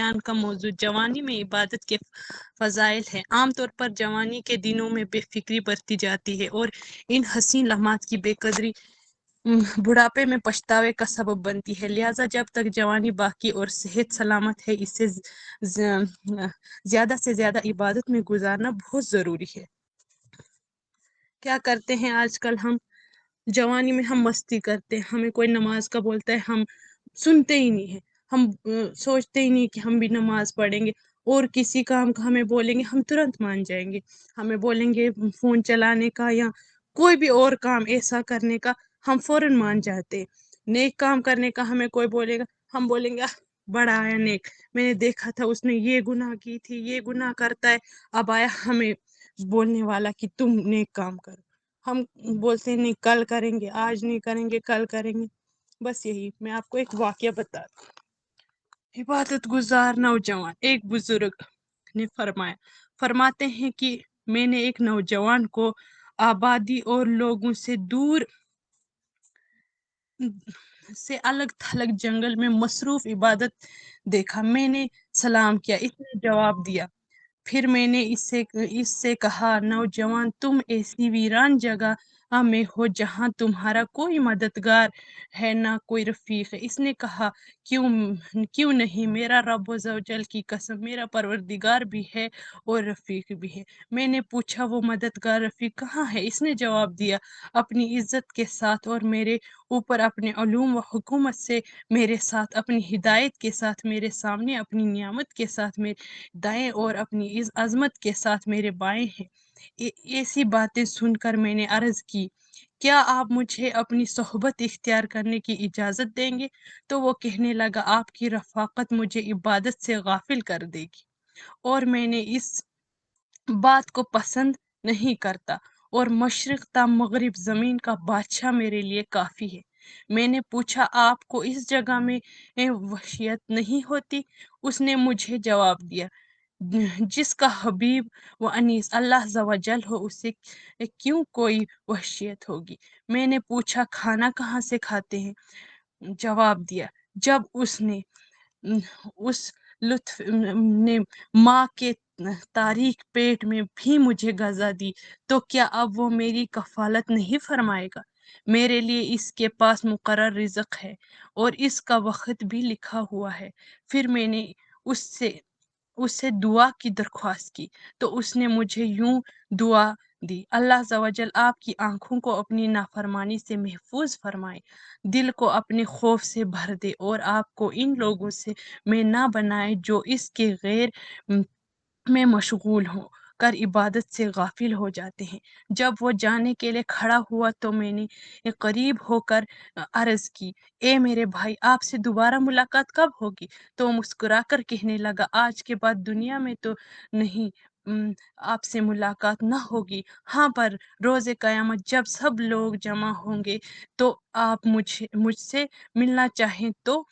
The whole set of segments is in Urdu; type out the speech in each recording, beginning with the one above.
بیان کا موضوع جوانی میں عبادت کے فضائل ہے۔ عام طور پر جوانی کے دنوں میں بے فکری برتی جاتی ہے اور ان حسین لمحات کی بے قدری بڑھاپے میں پچھتاوے کا سبب بنتی ہے۔ لہٰذا جب تک جوانی باقی اور صحت سلامت ہے، اسے زیادہ سے زیادہ عبادت میں گزارنا بہت ضروری ہے۔ کیا کرتے ہیں آج کل ہم جوانی میں؟ ہم مستی کرتے ہیں، ہمیں کوئی نماز کا بولتا ہے ہم سنتے ہی نہیں ہیں، ہم سوچتے ہی نہیں کہ ہم بھی نماز پڑھیں گے، اور کسی کام کا ہمیں بولیں گے ہم ترنت مان جائیں گے، ہمیں بولیں گے فون چلانے کا یا کوئی بھی اور کام ایسا کرنے کا ہم فوراً مان جاتے ہیں۔ نیک کام کرنے کا ہمیں کوئی بولے گا ہم بولیں گے بڑا آیا نیک، میں نے دیکھا تھا اس نے یہ گناہ کی تھی، یہ گناہ کرتا ہے، اب آیا ہمیں بولنے والا کہ تم نیک کام کرو۔ ہم بولتے ہیں نہیں کل کریں گے، آج نہیں کریں گے، کل کریں گے۔ بس یہی میں آپ کو ایک واقعہ بتاتی ہوں۔ عبادت گزار نوجوان، ایک بزرگ نے فرماتے ہیں کہ میں نے ایک نوجوان کو آبادی اور لوگوں سے دور سے الگ تھلگ جنگل میں مصروف عبادت دیکھا۔ میں نے سلام کیا، اس نے جواب دیا۔ پھر میں نے اس سے کہا نوجوان، تم ایسی ویران جگہ میں ہو جہاں تمہارا کوئی مددگار ہے نہ کوئی رفیق ہے۔ اس نے کہا کیوں نہیں، میرا رب عزوجل کی قسم، میرا پروردگار بھی ہے اور رفیق بھی ہے۔ میں نے پوچھا وہ مددگار رفیق کہاں ہے؟ اس نے جواب دیا اپنی عزت کے ساتھ اور میرے اوپر اپنے علوم و حکومت سے میرے ساتھ، اپنی ہدایت کے ساتھ میرے سامنے، اپنی نعمت کے ساتھ میرے دائیں اور اپنی عظمت کے ساتھ میرے بائیں ہیں۔ ایسی باتیں سن کر میں نے عرض کی کیا آپ مجھے اپنی صحبت اختیار کرنے کی اجازت دیں گے؟ تو وہ کہنے لگا آپ کی رفاقت مجھے عبادت سے غافل کر دے گی، اور میں نے اس بات کو پسند نہیں کرتا، اور مشرق تا مغرب زمین کا بادشاہ میرے لیے کافی ہے۔ میں نے پوچھا آپ کو اس جگہ میں وحشیت نہیں ہوتی؟ اس نے مجھے جواب دیا جس کا حبیب و انیس اللہ عز و جل ہو اسے کیوں کوئی وحشیت ہوگی؟ میں نے پوچھا کھانا کہاں سے کھاتے ہیں؟ جواب دیا جب اس لطف نے ماں کے تاریک پیٹ میں بھی مجھے غذا دی تو کیا اب وہ میری کفالت نہیں فرمائے گا؟ میرے لیے اس کے پاس مقرر رزق ہے اور اس کا وقت بھی لکھا ہوا ہے۔ پھر میں نے اس سے دعا کی درخواست کی تو اس نے مجھے یوں دعا دی اللہ عز و جل آپ کی آنکھوں کو اپنی نافرمانی سے محفوظ فرمائے، دل کو اپنے خوف سے بھر دے اور آپ کو ان لوگوں سے میں نہ بنائے جو اس کے غیر میں مشغول ہو کر عبادت سے غافل ہو جاتے ہیں۔ جب وہ جانے کے لیے کھڑا ہوا تو میں نے قریب ہو کر عرض کی اے میرے بھائی آپ سے دوبارہ ملاقات کب ہوگی؟ تو مسکرا کر کہنے لگا آج کے بعد دنیا میں تو نہیں آپ سے ملاقات نہ ہوگی، ہاں پر روز قیامت جب سب لوگ جمع ہوں گے تو آپ مجھ سے ملنا چاہیں تو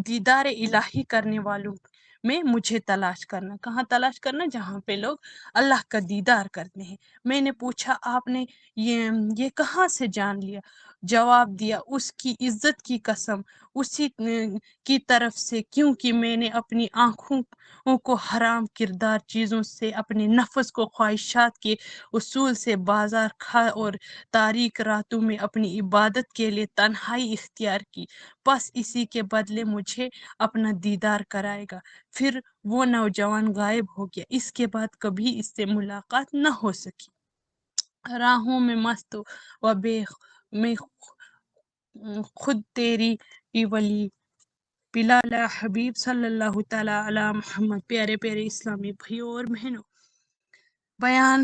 دیدار الہی کرنے والوں میں مجھے تلاش کرنا۔ کہاں تلاش کرنا؟ جہاں پہ لوگ اللہ کا دیدار کرتے ہیں۔ میں نے پوچھا آپ نے یہ کہاں سے جان لیا؟ جواب دیا اس کی عزت کی قسم اسی کی طرف سے کیونکہ میں نے اپنی آنکھوں کو حرام کردار چیزوں سے، اپنے نفس کو خواہشات کے اصول سے بازار کھا اور تاریک راتوں میں اپنی عبادت کے لیے تنہائی اختیار کی، بس اسی کے بدلے مجھے اپنا دیدار کرائے گا۔ پھر وہ نوجوان غائب ہو گیا، اس کے بعد کبھی اس سے ملاقات نہ ہو سکی۔ راہوں میں مست و بے میں خود تیری ولی پلالا حبیب صلی اللہ تعالیٰ علی محمد۔ پیارے پیارے اسلامی بھائیوں اور بہنوں، بیان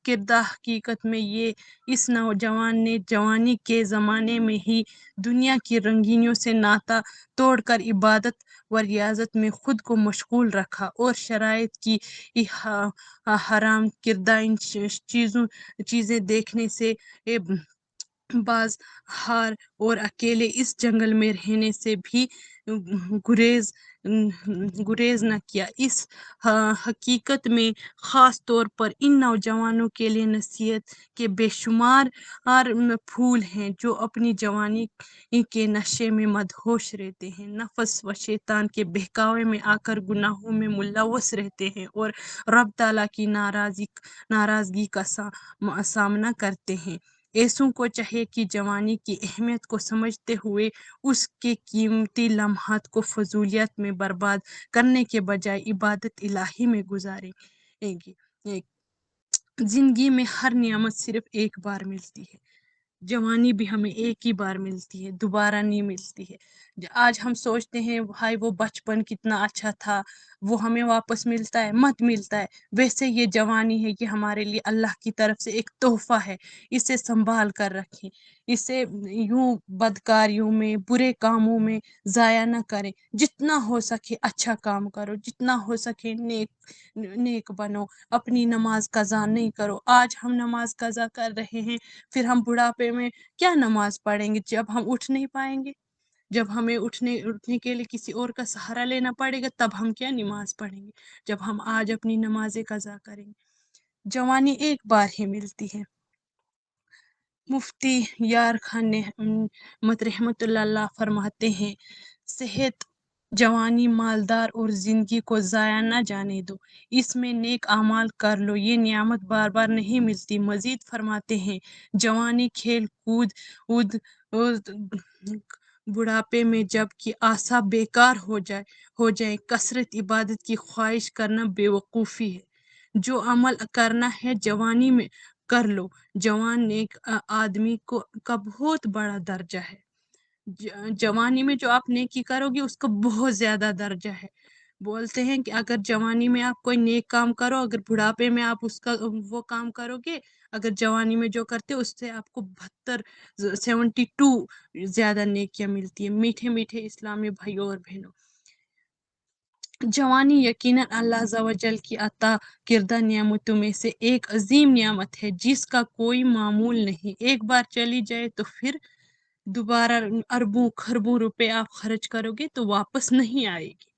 کردہ حقیقت میں یہ اس نوجوان نے جوانی کے زمانے میں ہی دنیا کی رنگینیوں سے ناطہ توڑ کر عبادت و ریاضت میں خود کو مشغول رکھا اور شرائط کی حرام کردہ ان چیزیں دیکھنے سے باز ہار اور اکیلے اس جنگل میں رہنے سے بھی گریز گریز نہ کیا۔ اس حقیقت میں خاص طور پر ان نوجوانوں کے لیے نصیحت کے بے شمار پھول ہیں جو اپنی جوانی کے نشے میں مدہوش رہتے ہیں، نفس و شیطان کے بہکاوے میں آ کر گناہوں میں ملوث رہتے ہیں اور رب تعالیٰ کی ناراضگی کا سامنا کرتے ہیں۔ ایسوں کو چاہیے کہ جوانی کی اہمیت کو سمجھتے ہوئے اس کے قیمتی لمحات کو فضولیت میں برباد کرنے کے بجائے عبادت الہی میں گزاریں گے۔ زندگی میں ہر نعمت صرف ایک بار ملتی ہے، جوانی بھی ہمیں ایک ہی بار ملتی ہے، دوبارہ نہیں ملتی ہے۔ آج ہم سوچتے ہیں بھائی وہ بچپن کتنا اچھا تھا، وہ ہمیں واپس ملتا ہے، مت ملتا ہے۔ ویسے یہ جوانی ہے کہ ہمارے لیے اللہ کی طرف سے ایک تحفہ ہے، اسے سنبھال کر رکھیں، اسے یوں بدکاریوں میں، برے کاموں میں ضائع نہ کریں۔ جتنا ہو سکے اچھا کام کرو، جتنا ہو سکے نیک بنو، اپنی نماز قضا نہیں کرو۔ آج ہم نماز قضا کر رہے ہیں، پھر ہم بڑھاپے میں کیا نماز پڑھیں گے جب ہم اٹھ نہیں پائیں گے؟ جب ہمیں اٹھنے کے لیے کسی اور کا سہارا لینا پڑے گا تب ہم کیا نماز پڑھیں گے، جب ہم آج اپنی نمازیں قضا کریں گے۔ جوانی ایک بار ہی ملتی ہے۔ مفتی یار خان مت رحمت اللہ فرماتے ہیں، صحت، جوانی، مالدار اور زندگی کو ضائع نہ جانے دو، اس میں نیک اعمال کر لو، یہ نعمت بار بار نہیں ملتی۔ مزید فرماتے ہیں، جوانی کھیل کود بڑھاپے میں جب کہ اعصاب بیکار ہو جائیں، کثرت عبادت کی خواہش کرنا بے وقوفی ہے۔ جو عمل کرنا ہے جوانی میں کر لو، جوان نیک آدمی کا بہت بڑا درجہ ہے۔ جوانی میں جو آپ نیکی کرو گے اس کا بہت زیادہ درجہ ہے۔ بولتے ہیں کہ اگر جوانی میں آپ کوئی نیک کام کرو، اگر بڑھاپے میں آپ اس کا وہ کام کرو گے، اگر جوانی میں جو کرتے اس سے آپ کو 72 زیادہ نیکیاں ملتی ہیں۔ میٹھے میٹھے اسلامی بھائیوں اور بہنوں، جوانی یقیناً اللہ عز و جل کی عطا کردہ نعمتوں میں سے ایک عظیم نعمت ہے جس کا کوئی معمول نہیں۔ ایک بار چلی جائے تو پھر دوبارہ اربوں خربوں روپے آپ خرچ کرو گے تو واپس نہیں آئے گی۔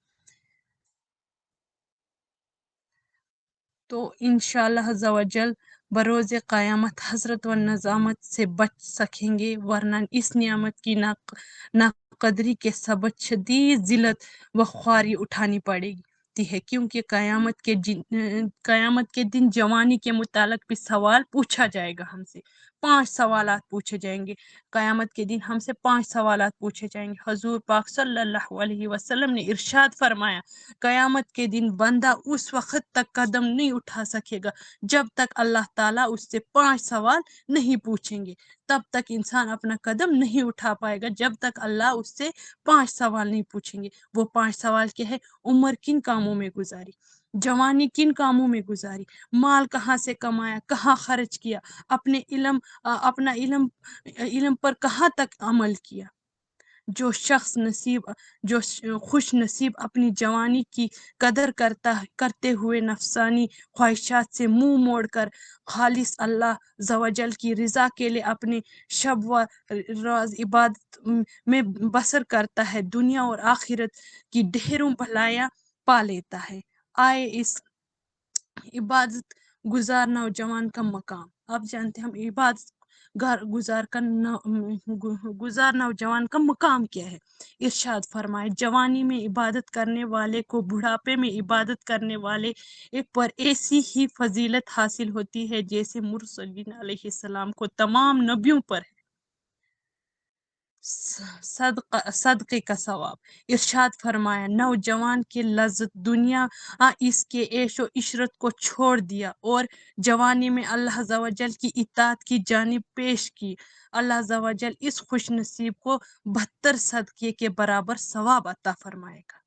تو انشاءاللہ عز و جل بروز قیامت حسرت و ندامت سے بچ سکیں گے، ورنہ اس نعمت کی ناقدری کے سبب شدید ذلت و خواری اٹھانی پڑے گی ہے، کیونکہ قیامت کے دن جوانی کے متعلق بھی سوال پوچھا جائے گا ہم سے۔ 5 سوالات پوچھے جائیں گے قیامت کے دن، ہم سے 5 سوالات پوچھے جائیں گے۔ حضور پاک صلی اللہ علیہ وسلم نے ارشاد فرمایا، قیامت کے دن بندہ اس وقت تک قدم نہیں اٹھا سکے گا جب تک اللہ تعالیٰ اس سے 5 سوال نہیں پوچھیں گے۔ تب تک انسان اپنا قدم نہیں اٹھا پائے گا جب تک اللہ اس سے 5 سوال نہیں پوچھیں گے۔ وہ 5 سوال کیا ہے؟ عمر کن کاموں میں گزاری، جوانی کن کاموں میں گزاری، مال کہاں سے کمایا، کہاں خرچ کیا، اپنا علم پر کہاں تک عمل کیا۔ جو خوش نصیب اپنی جوانی کی قدر کرتے ہوئے نفسانی خواہشات سے منہ موڑ کر خالص اللہ عز و جل کی رضا کے لیے اپنے شب و روز عبادت میں بسر کرتا ہے، دنیا اور آخرت کی ڈھیروں بھلائیاں پا لیتا ہے۔ آئے اس عبادت گزار نوجوان کا مقام، آپ جانتے ہیں ہم عبادت گزار نوجوان کا مقام کیا ہے۔ ارشاد فرمائے، جوانی میں عبادت کرنے والے کو بڑھاپے میں عبادت کرنے والے پر ایسی ہی فضیلت حاصل ہوتی ہے جیسے مرسلین علیہ السلام کو تمام نبیوں پر ہے۔ صدقے کا ثواب، ارشاد فرمایا، نوجوان کی لذت دنیا اس کے عیش و عشرت کو چھوڑ دیا اور جوانی میں اللہ عز و جل کی اطاعت کی جانب پیش کی، اللہ عز و جل اس خوش نصیب کو 72 صدقے کے برابر ثواب عطا فرمائے گا۔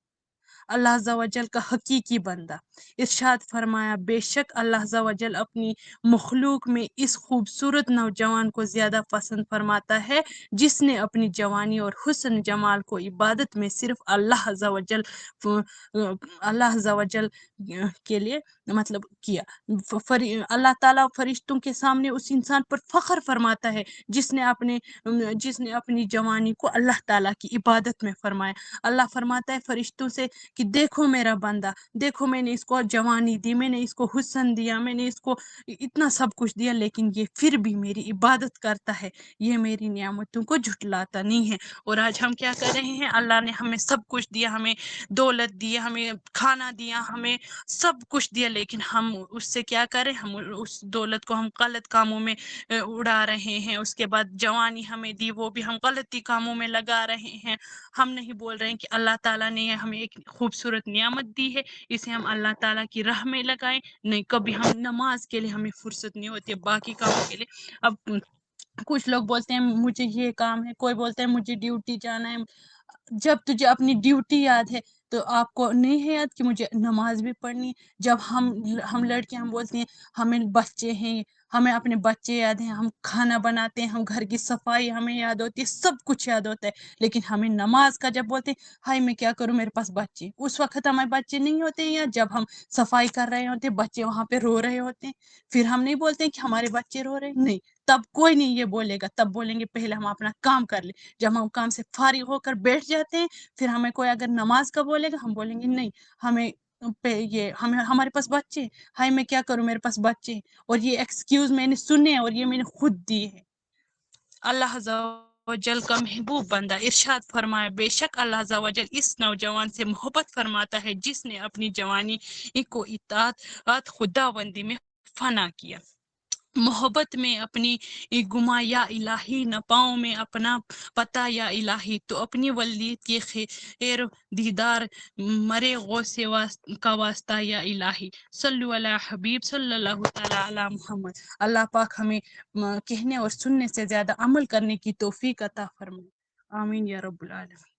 اللہ عز و جل کا حقیقی بندہ۔ ارشاد فرمایا بے شک اللہ عز و جل اپنی مخلوق میں اس خوبصورت نوجوان کو زیادہ پسند فرماتا ہے جس نے اپنی جوانی اور حسن جمال کو عبادت میں صرف اللہ عز و جل کے لیے مطلب کیا۔ اللہ تعالیٰ فرشتوں کے سامنے اس انسان پر فخر فرماتا ہے جس نے اپنی جوانی کو اللہ تعالیٰ کی عبادت میں فرمایا۔ اللہ فرماتا ہے فرشتوں سے کہ دیکھو میرا بندہ، دیکھو میں نے اس کو جوانی دی، میں نے اس کو حسن دیا، میں نے اس کو اتنا سب کچھ دیا، لیکن یہ پھر بھی میری عبادت کرتا ہے، یہ میری نعمتوں کو جھٹلاتا نہیں ہے۔ اور آج ہم کیا کر رہے ہیں؟ اللہ نے ہمیں سب کچھ دیا، ہمیں دولت دی، ہمیں کھانا دیا، ہمیں سب کچھ دیا، لیکن ہم اس سے کیا کریں؟ ہم اس دولت کو ہم غلط کاموں میں اڑا رہے ہیں۔ اس کے بعد جوانی ہمیں دی، وہ بھی ہم غلطی کاموں میں لگا رہے ہیں۔ ہم نہیں بول رہے ہیں کہ اللہ تعالیٰ نے ہمیں ایک خوبصورت نعمت دی ہے، اسے ہم اللہ تعالیٰ کی راہ میں لگائیں۔ نہیں، کبھی ہم نماز کے لیے ہمیں فرصت نہیں ہوتی ہے، باقی کاموں کے لیے۔ اب کچھ لوگ بولتے ہیں مجھے یہ کام ہے، کوئی بولتا ہے مجھے ڈیوٹی جانا ہے۔ جب تجھے اپنی ڈیوٹی یاد ہے تو آپ کو نہیں ہے یاد کہ مجھے نماز بھی پڑھنی ہے؟ جب ہم لڑکے ہم بولتے ہیں ہمیں بچے ہیں، ہمیں اپنے بچے یاد ہیں، ہم کھانا بناتے ہیں، ہم گھر کی صفائی ہمیں یاد ہوتی ہے، سب کچھ یاد ہوتا ہے، لیکن ہمیں نماز کا جب بولتے ہیں ہائی میں کیا کروں میرے پاس بچے، اس وقت ہمارے بچے نہیں ہوتے ہیں، یا جب ہم صفائی کر رہے ہوتے ہیں بچے وہاں پہ رو رہے ہوتے ہیں، پھر ہم نہیں بولتے ہیں کہ ہمارے بچے رو رہے ہیں، نہیں، تب کوئی نہیں یہ بولے گا، تب بولیں گے پہلے ہم اپنا کام کر لیں۔ جب ہم کام سے فارغ ہو کر بیٹھ جاتے ہیں پھر ہمیں کوئی اگر نماز کا بولے گا ہم بولیں گے نہیں، ہمیں ہمارے پاس بچے ہیں، ہائی میں کیا کروں میرے پاس بچے ہیں۔ اور یہ ایکسکیوز میں نے سنے ہیں اور یہ میں نے خود دی ہے۔ اللہ عز و جل کا محبوب بندہ ارشاد فرمایا بے شک اللہ عز و جل اس نوجوان سے محبت فرماتا ہے جس نے اپنی جوانی کو اطاعت خداوندی میں فنا کیا۔ محبت میں اپنی گما یا الہی، نہ پاؤں میں اپنا پتہ یا الہی، تو اپنی ولید کے خیر دیدار مرے غوث کا واسطہ یا الہی، صلو علی حبیب صلی اللہ تعالی علی محمد۔ اللہ پاک ہمیں کہنے اور سننے سے زیادہ عمل کرنے کی توفیق عطا فرمائے، آمین یا رب العالمین۔